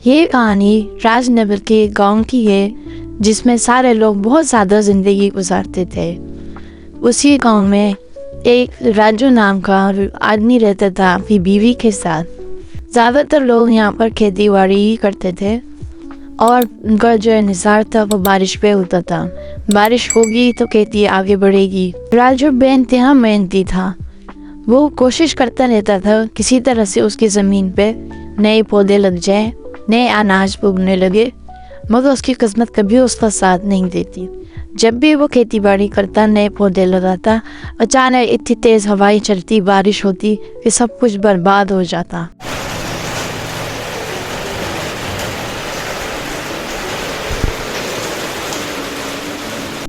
ये कहानी राजनगर के गांव की है जिसमें सारे लोग बहुत ज़्यादा ज़िंदगी गुजारते थे। उसी गांव में एक राजू नाम का आदमी रहता था अपनी बीवी के साथ। ज़्यादातर लोग यहाँ पर खेती बाड़ी ही करते थे और उनका जो निसार था वो बारिश पे होता था। बारिश होगी तो खेती आगे बढ़ेगी। राजू बेइंतहा मेहनती था। वो कोशिश करता रहता था किसी तरह से उसकी ज़मीन पे नए पौधे लग जाए, नए अनाज उगने लगे, मगर उसकी किस्मत कभी उसका साथ नहीं देती। जब भी वो खेती बाड़ी करता, नए पौधे लगाता, अचानक इतनी तेज़ हवाएं चलती, बारिश होती कि सब कुछ बर्बाद हो जाता।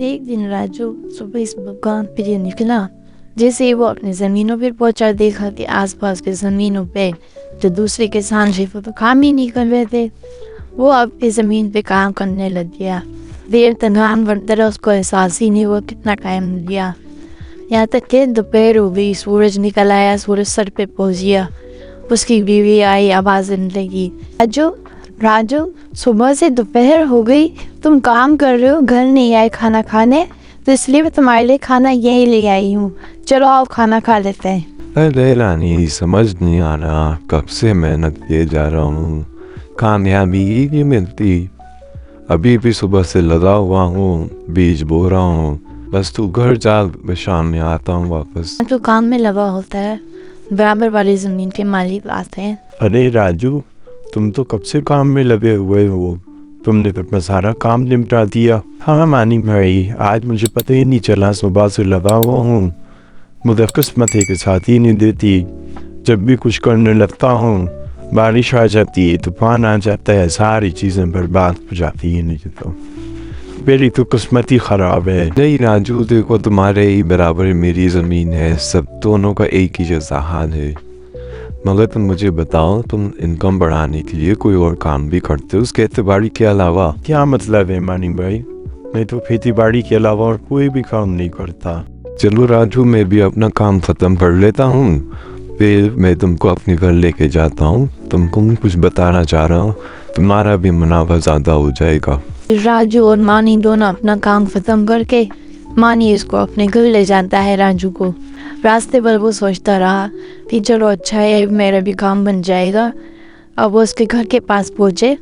एक दिन राजू सुबह इस दुकान पे निकला। जैसे ही वो अपनी ज़मीनों पर पहुंचा, देखा कि आसपास की ज़मीनों पे जो दूसरे किसान थे वो तो काम ही नहीं कर रहे थे। वो अपनी ज़मीन पे काम करने लग गया। देर तनहान बढ़ता रहा, उसको एहसास ही नहीं हुआ कितना टाइम लग गया। यहाँ तक कि दोपहर हो गई, सूरज निकल आया, सूरज सर पे पहुँच गया। उसकी बीवी आई, आवाज़ देने लगी, राजू राजू सुबह से दोपहर हो गई, तुम काम कर रहे हो, घर नहीं आए खाना खाने, तो इसलिए मैं तुम्हारे लिए खाना यही ले आई हूँ। चलो आओ खाना खा लेते हैं। अरे रानी, समझ नहीं आ रहा, कब से मेहनत किए जा रहा हूँ, कामयाबी ही नहीं मिलती। अभी भी सुबह से लगा हुआ हूँ, बीज बो रहा हूँ, बस तू घर जा, मैं शाम में आता हूँ वापस। तो काम में लगा होता है, बराबर वाली ज़मीन के मालिक आते हैं। अरे राजू, तुम तो कब से काम में लगे हुए हो, तुमने तो अपना सारा काम निपटा दिया। हाँ मानी भाई, आज मुझे पता ही नहीं चला, सुबह से लगा हुआ हूँ, मुझे किस्मत है कि साथ ही नहीं देती। जब भी कुछ करने लगता हूँ, बारिश आ जाती है, तूफान आ जाता है, सारी चीज़ें बर्बाद हो जाती है। नहीं तो मेरी तो किस्मत ही ख़राब है। नहीं राजू, देखो तुम्हारे ही बराबर मेरी ज़मीन है, सब दोनों का एक ही जैसा हाल है। मगर तुम मुझे बताओ, तुम इनकम बढ़ाने के लिए कोई और काम भी करते हो उसके खेती बाड़ी के अलावा? क्या मतलब है मानी भाई, मैं तो खेती बाड़ी के अलावा और कोई भी काम नहीं करता। चलो राजू, मैं भी अपना काम ख़त्म कर लेता हूँ, फिर मैं तुमको अपने घर लेके जाता हूँ। तुमको कुछ बताना चाह रहा हूँ, तुम्हारा भी मुनाफा ज़्यादा हो जाएगा। राजू और मानी दोनों अपना काम खत्म करके मानी इसको अपने घर ले जाता है राजू को। रास्ते पर वो सोचता रहा कि चलो अच्छा है, मेरा भी काम बन जाएगा। अब वो उसके घर के पास पहुँचे,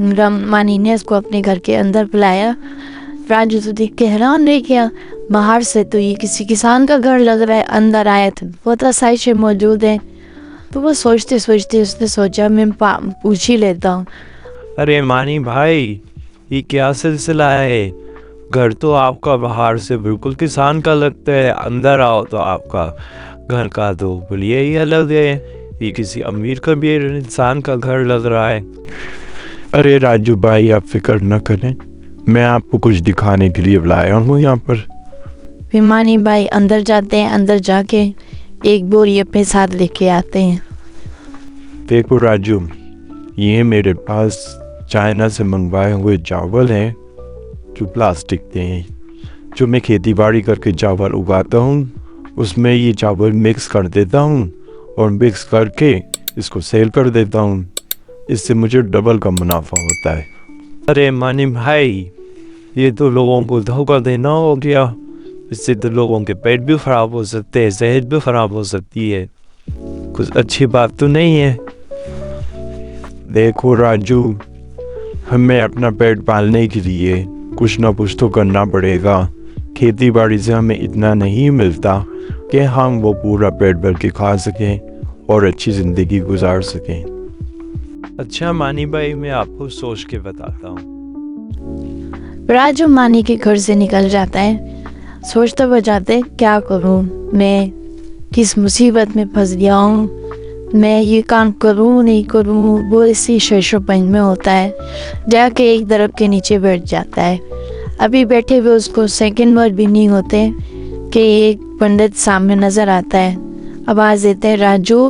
मानी ने उसको अपने घर के अंदर बुलाया। राजू तो देख के हैरान रह गया, बाहर से तो ये किसी किसान का घर लग रहा है, अंदर आया तो बहुत आसानी से मौजूद है। तो वो सोचते सोचते उसने सोचा मैं पूछ ही लेता हूँ। अरे मानी भाई, ये क्या सिलसिला है? घर तो आपका बाहर से बिल्कुल किसान का लगता है, अंदर आओ तो आपका घर का तो बोलिए ही अलग है, ये किसी अमीर का भी इंसान का घर लग रहा है। अरे राजू भाई, आप फिक्र न करें, मैं आपको कुछ दिखाने के लिए बुलाया हूँ यहाँ पर। फिर मानी भाई अंदर जाते हैं, अंदर जाके एक बोरी अपने साथ लेके आते हैं। देखो राजू, ये मेरे पास चाइना से मंगवाए हुए चावल हैं जो प्लास्टिक के हैं, जो मैं खेती बाड़ी करके चावल उगाता हूँ, उसमें ये चावल मिक्स कर देता हूँ और मिक्स करके इसको सेल कर देता हूँ। इससे मुझे डबल का मुनाफा होता है। अरे मानी भाई, ये तो लोगों को धोखा देना हो गया, इससे तो लोगों के पेट भी खराब हो सकते हैं, सेहत भी खराब हो सकती है, कुछ अच्छी बात तो नहीं है। देखो राजू, हमें अपना पेट पालने के लिए कुछ ना कुछ तो करना पड़ेगा। खेती बाड़ी से हमें इतना नहीं मिलता कि हम वो पूरा पेट भर के खा सकें और अच्छी ज़िंदगी गुजार सकें। अच्छा मानी भाई, मैं आपको सोच के बताता हूँ। राजू मानी के घर से निकल जाता है, सोचता हुआ जाते क्या करूँ, मैं किस मुसीबत में फंस गया हूँ, मैं ये काम करूँ नहीं करूँ। वो इसी शशोपन में होता है। जाके एक दरख्त के नीचे बैठ जाता है। अभी बैठे हुए उसको सेकंड वर्ड भी नहीं होते कि एक पंडित सामने नज़र आता है। आवाज़ देते हैं, राजू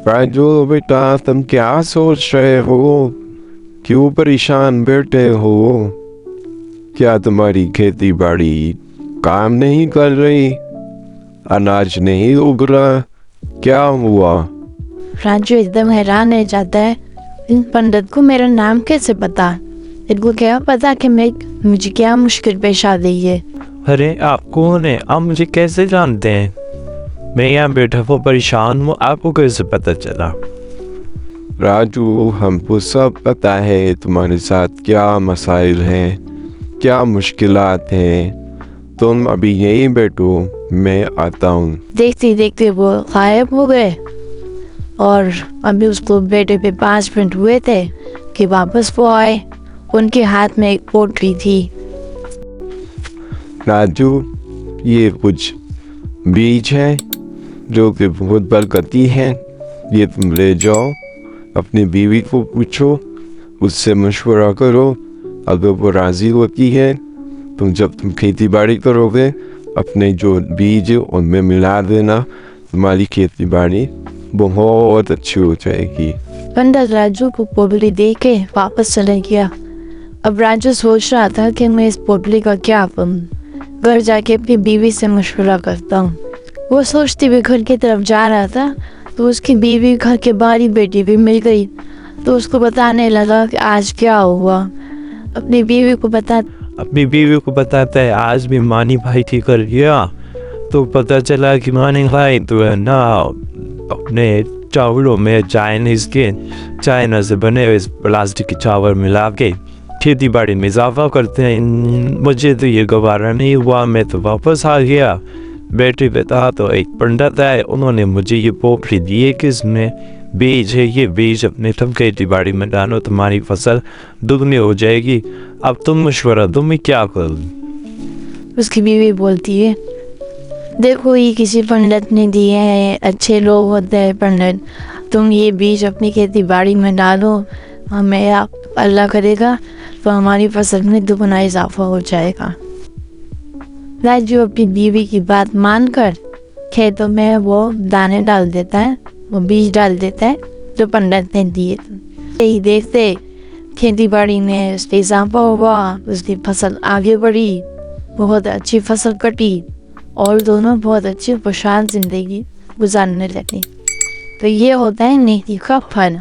राजू बेटा, तुम क्या सोच रहे हो, क्यों परेशान बैठे हो? क्या तुम्हारी खेती बाड़ी काम नहीं कर रही, अनाज नहीं उग रहा, क्या हुआ? राजू एकदम हैरान रह जाता है। इन पंडित को मेरा नाम कैसे पता? इनको क्या पता कि मुझे क्या मुश्किल पेश आ गई है? अरे आप कौन है? आप मुझे कैसे जानते हैं? मैं यहाँ बैठा हुआ परेशान हूँ, आपको कैसे पता चला? राजू, हमको सब पता है तुम्हारे साथ क्या मसाइल हैं, क्या मुश्किलात हैं। तुम अभी यहीं बैठो, मैं आता हूँ। देखते देखते वो गायब हो गए और अभी उसको बैठे पे 5 मिनट हुए थे कि वापस वो आए। उनके हाथ में एक पोटली थी। राजू, ये कुछ बीज है जो कि बहुत बरकती है। ये तुम ले जाओ, अपनी बीवी को पूछो, उससे मशवरा करो। अगर वो राज़ी होती है तो जब तुम खेती बाड़ी करोगे अपने जो बीज है उनमें मिला देना, तुम्हारी खेती बाड़ी बहुत अच्छी हो जाएगी। पंडित राजू को पोटली दे के वापस चले गया। अब राजू सोच रहा था कि मैं इस पोटली का क्या करूं, घर जाके अपनी बीवी से मशवरा करता हूँ। वो सोचते हुए घर की तरफ जा रहा था तो उसकी बीवी घर के बाहर ही बैठी हुई मिल गई। तो उसको बताने लगा कि आज क्या हुआ। अपनी बीवी को बताता है आज भी मानी भाई ठीक कर गया। तो पता चला कि मानी भाई तो है ना अपने चावलों में चाइना से बने हुए प्लास्टिक के चावल मिला के खेती बाड़ी में इजाफा करते हैं। मुझे तो ये गवारा नहीं हुआ, मैं तो वापस आ गया। बैटरी पे था तो एक पंडित है, उन्होंने मुझे ये पोटली दी है कि इसमें बीज है, ये बीज अपने तुम खेती बाड़ी में डालो, तुम्हारी फसल दुगनी हो जाएगी। अब तुम मशवरा दो, मैं क्या करूँ? उसकी बीवी बोलती है, देखो ये किसी पंडित ने दिए हैं, अच्छे लोग होते हैं पंडित, तुम ये बीज अपनी खेती बाड़ी में डालो, हमें आप अल्लाह करेगा तो हमारी फसल में दुगना इजाफा हो जाएगा। राजू अपनी बीवी की बात मानकर खेतों में वो दाने डाल देता है, वो बीज डाल देता है जो पंडित ने दिए थे। यही देखते खेती बाड़ी में उसका इजाफा हुआ, उसकी फसल आगे बढ़ी, बहुत अच्छी फसल कटी और दोनों बहुत अच्छी खुशहाल जिंदगी गुजारने लगे। तो ये होता है नेकी का फल।